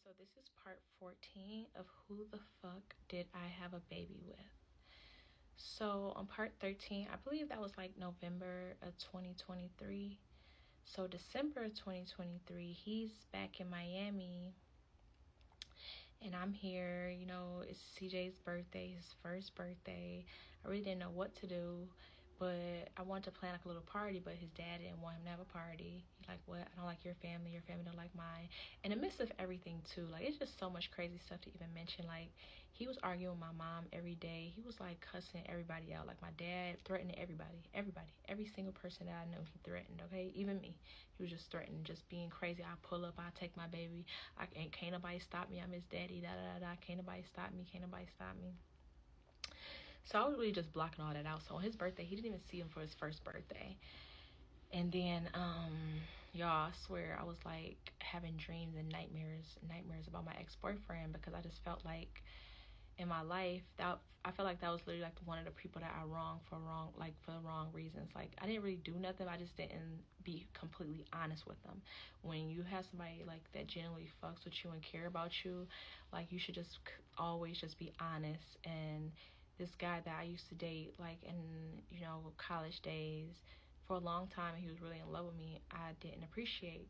So this is part 14 of Who the Fuck Did I Have a Baby With? So on part 13, I believe that was like November of 2023. So December of 2023, he's back in Miami and I'm here. It's CJ's birthday, his first birthday. I really didn't know what to do, but I wanted to plan like a little party, but his dad didn't want him to have a party. He's like, what? I don't like your family don't like mine. In the midst of everything too, like, it's just so much crazy stuff to even mention. Like, he was arguing with my mom every day. He was like cussing everybody out. Like, my dad threatened everybody, every single person that I knew he threatened, okay? Even me. He was just threatening, just being crazy. I pull up, I take my baby. Can't nobody stop me. I'm his daddy, da. Can't nobody stop me. So I was really just blocking all that out. So on his birthday, he didn't even see him for his first birthday. And then, y'all, I swear I was like having dreams and nightmares about my ex-boyfriend, because I just felt like in my life that I felt like that was literally like one of the people that I wronged for the wrong reasons. Like, I didn't really do nothing. I just didn't be completely honest with them. When you have somebody like that genuinely fucks with you and care about you, like, you should just always just be honest. And this guy that I used to date, like, in college days, for a long time, he was really in love with me, I didn't appreciate.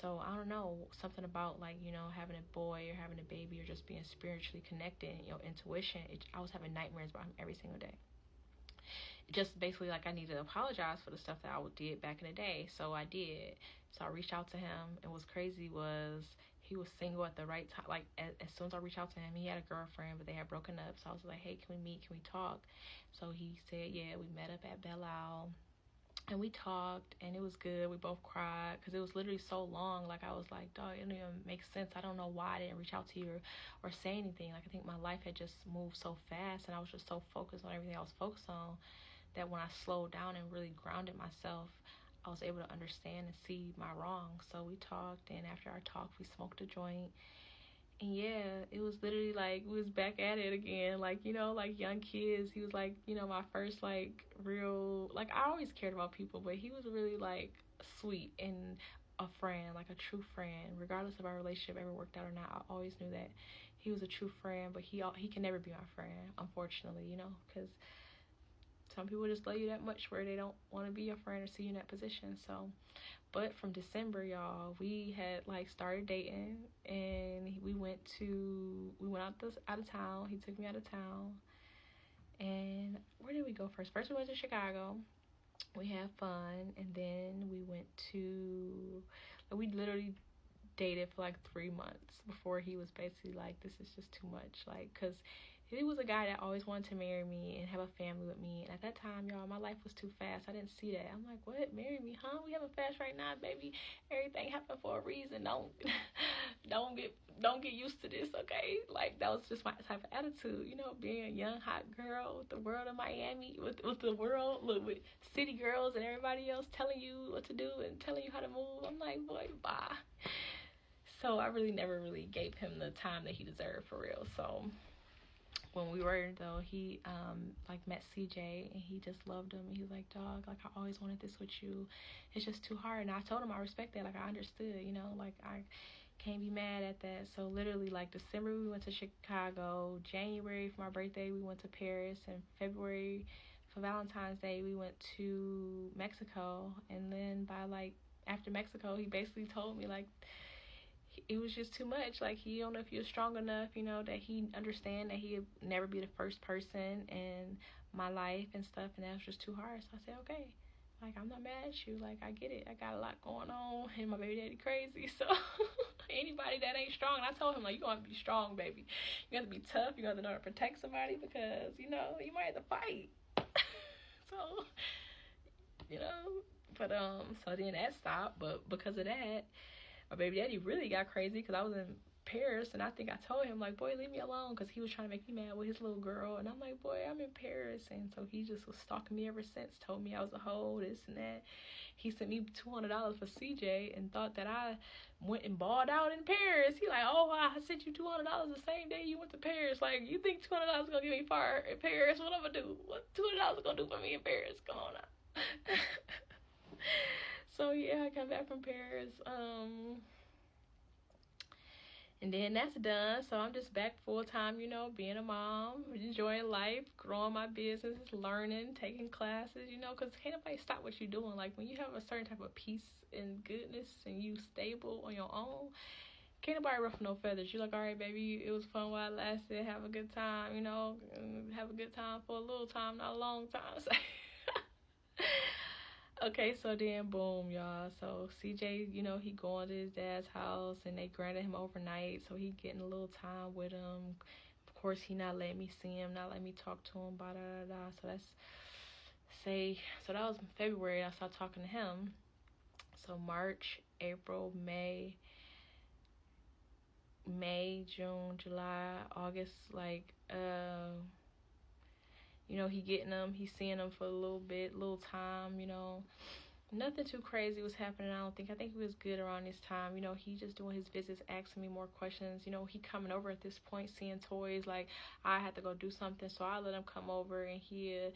So I don't know, something about like, having a boy or having a baby or just being spiritually connected, intuition. I was having nightmares about him every single day. Just basically like I needed to apologize for the stuff that I did back in the day. So I did. So I reached out to him, and what's crazy was he was single at the right time. Like, as soon as I reached out to him, he had a girlfriend, but they had broken up. So I was like, hey, can we meet? Can we talk? So he said, yeah. We met up at Belle Isle. And we talked, and it was good. We both cried because it was literally so long. Like, I was like, dog, it don't even make sense. I don't know why I didn't reach out to you or say anything. Like, I think my life had just moved so fast, and I was just so focused on everything I was focused on, that when I slowed down and really grounded myself, I was able to understand and see my wrongs. So we talked, and after our talk, we smoked a joint. And yeah, it was literally like we was back at it again, like, like young kids. He was like, my first like real, like, I always cared about people, but he was really like sweet and a friend, like a true friend. Regardless of our relationship ever worked out or not, I always knew that he was a true friend. But he can never be my friend, unfortunately, because some people just love you that much where they don't want to be your friend or see you in that position. So, but from December, y'all, we had like started dating, and we went out of town. He took me out of town. And where did we go first? First we went to Chicago. We had fun, and then we literally dated for like 3 months before he was basically like, this is just too much. Like, because he was a guy that always wanted to marry me and have a family with me. And at that time, y'all, my life was too fast. I didn't see that. I'm like, what? Marry me, huh? We having fast right now, baby. Everything happened for a reason. Don't get used to this, okay? Like, that was just my type of attitude, being a young hot girl with the world of Miami, with the world, with city girls and everybody else telling you what to do and telling you how to move. I'm like, boy, bye. So I really never really gave him the time that he deserved, for real. So when we were, though, he met CJ, and he just loved him. He was like, dog, like, I always wanted this with you. It's just too hard. And I told him I respect that. Like, I understood, like, I can't be mad at that. So literally, like, December we went to Chicago. January for my birthday we went to Paris. And February for Valentine's Day we went to Mexico. And then by like after Mexico, he basically told me like it was just too much. Like, he don't know if you're strong enough, that he understand that he'd never be the first person in my life and stuff, and that was just too hard. So I said, okay, like, I'm not mad at you. Like, I get it. I got a lot going on, and my baby daddy crazy. So anybody that ain't strong, and I told him, like, you gonna be strong, baby. You got to be tough. You got to know how to protect somebody, because you might have to fight. So but so then that stopped. But because of that, my baby daddy really got crazy, because I was in Paris, and I think I told him, like, boy, leave me alone, because he was trying to make me mad with his little girl. And I'm like, boy, I'm in Paris. And so he just was stalking me ever since, told me I was a hoe, this and that. He sent me $200 for CJ and thought that I went and balled out in Paris. He like, oh, I sent you $200 the same day you went to Paris. Like, you think $200 is gonna get me far in Paris? What I'm gonna do? What $200 gonna do for me in Paris? Come on now. So yeah, I come back from Paris, And then that's done. So I'm just back full time, being a mom, enjoying life, growing my business, learning, taking classes, because can't nobody stop what you're doing. Like when you have a certain type of peace and goodness and you stable on your own, can't nobody ruffle no feathers. You're like, all right, baby, it was fun while it lasted. Have a good time, have a good time for a little time, not a long time. Okay, so then boom, y'all. So CJ, he going to his dad's house and they granted him overnight, so he getting a little time with him. Of course, he not letting me see him, not letting me talk to him, blah, da, da, da. So that was February. I started talking to him. So March, April, May, June, July, August, he getting them, he's seeing them for a little time, Nothing too crazy was happening, I don't think. I think he was good around this time. He just doing his visits, asking me more questions. He coming over at this point, seeing toys. Like, I had to go do something, so I let him come over and he'd,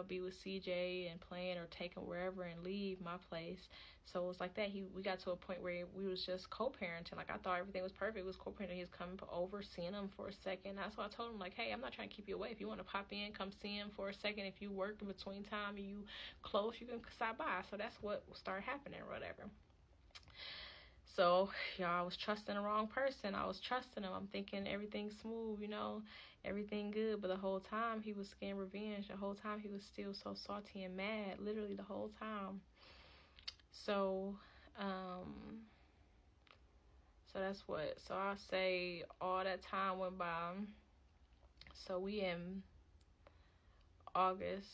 be with CJ and playing or take him wherever and leave my place. So it was like that. We got to a point where we was just co-parenting. Like, I thought everything was perfect. It was co-parenting. He was coming over, seeing him for a second. That's why I told him, like, hey, I'm not trying to keep you away. If you want to pop in, come see him for a second. If you work in between time and you close, you can stop by. So that's what started happening or whatever. So, I was trusting the wrong person. I was trusting him. I'm thinking everything's smooth, everything good. But the whole time he was getting revenge. The whole time he was still so salty and mad. Literally the whole time. So that's what. So I'll say all that time went by. So we in August,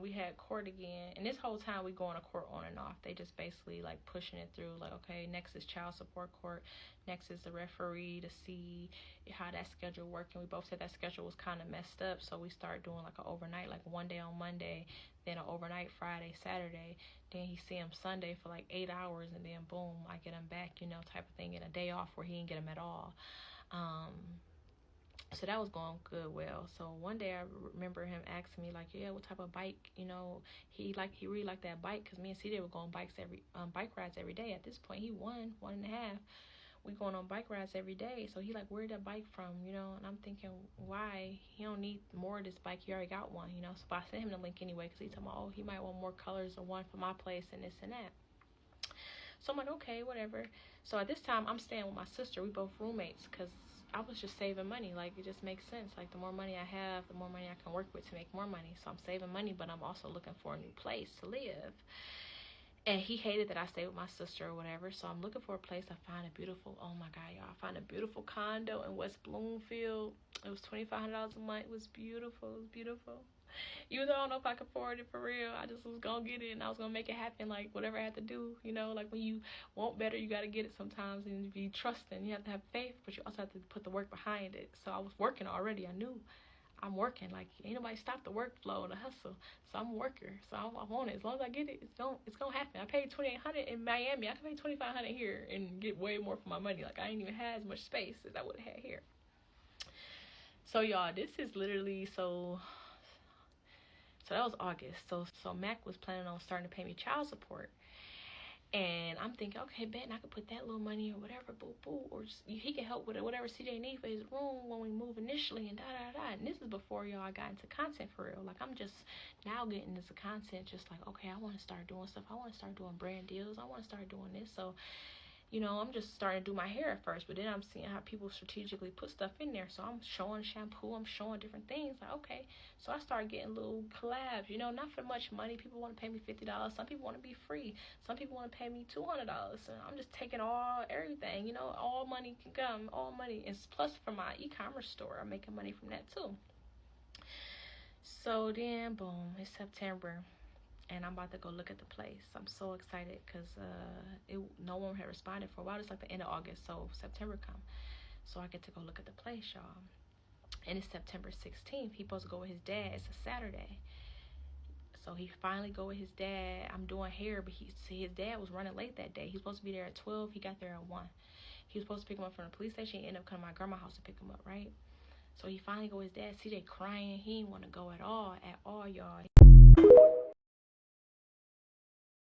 we had court again, and this whole time we going to court on and off. They just basically like pushing it through, like, okay, next is child support court, next is the referee to see how that schedule worked. And we both said that schedule was kind of messed up, so we started doing like an overnight, like one day on Monday, then an overnight Friday, Saturday, then he see him Sunday for like 8 hours, and then boom, I get him back, type of thing, and a day off where he didn't get him at all. So that was going good well. So one day I remember him asking me, like, yeah, what type of bike, he really liked that bike, because me and CJ were going bike rides every day. At this point, he one and a half. We going on bike rides every day. So he like, where'd that bike from, and I'm thinking, why? He don't need more of this bike. He already got one, So I sent him the link anyway, because he told me, oh, he might want more colors or one for my place and this and that. So I'm like, okay, whatever. So at this time, I'm staying with my sister. We both roommates, because I was just saving money. Like, it just makes sense. Like, the more money I have, the more money I can work with to make more money. So I'm saving money, but I'm also looking for a new place to live. And he hated that I stayed with my sister or whatever. So I'm looking for a place. I find a beautiful, oh my God, y'all. I found a beautiful condo in West Bloomfield. It was $2,500 a month. It was beautiful. It was beautiful. Even though I don't know if I could afford it for real, I just was gonna get it and I was gonna make it happen, like whatever I had to do, like when you want better, you gotta get it sometimes, and be trusting, you have to have faith, but you also have to put the work behind it. So I was working already. I knew I'm working. Like, ain't nobody stop the workflow and the hustle. So I'm a worker. So I want it. As long as I get it, it's gonna happen. I paid $2,800 in Miami. I can pay $2,500 here and get way more for my money. Like, I ain't even had as much space as I would have had here. So y'all, this is literally so that was August. So Mac was planning on starting to pay me child support. And I'm thinking, okay, Ben, I could put that little money or whatever, boo, or just, he can help with whatever CJ needs for his room when we move initially, and da-da-da. And this is before y'all got into content for real. Like, I'm just now getting into content, just like, okay, I want to start doing stuff. I want to start doing brand deals. I want to start doing this. So, I'm just starting to do my hair at first, but then I'm seeing how people strategically put stuff in there. So I'm showing shampoo, I'm showing different things. Like, okay. So I started getting little collabs, not for much money. People want to pay me $50. Some people want to be free. Some people want to pay me $200. And I'm just taking everything, all money can come, all money. And plus for my e-commerce store, I'm making money from that too. So then, boom, it's September. And I'm about to go look at the place. I'm so excited because no one had responded for a while. It's like the end of August, so September come. So I get to go look at the place, y'all. And it's September 16th. He's supposed to go with his dad. It's a Saturday. So he finally go with his dad. I'm doing hair, but his dad was running late that day. He was supposed to be there at 12. He got there at 1. He was supposed to pick him up from the police station. He ended up coming to my grandma's house to pick him up, right? So he finally go with his dad. CJ crying. He didn't want to go at all, y'all.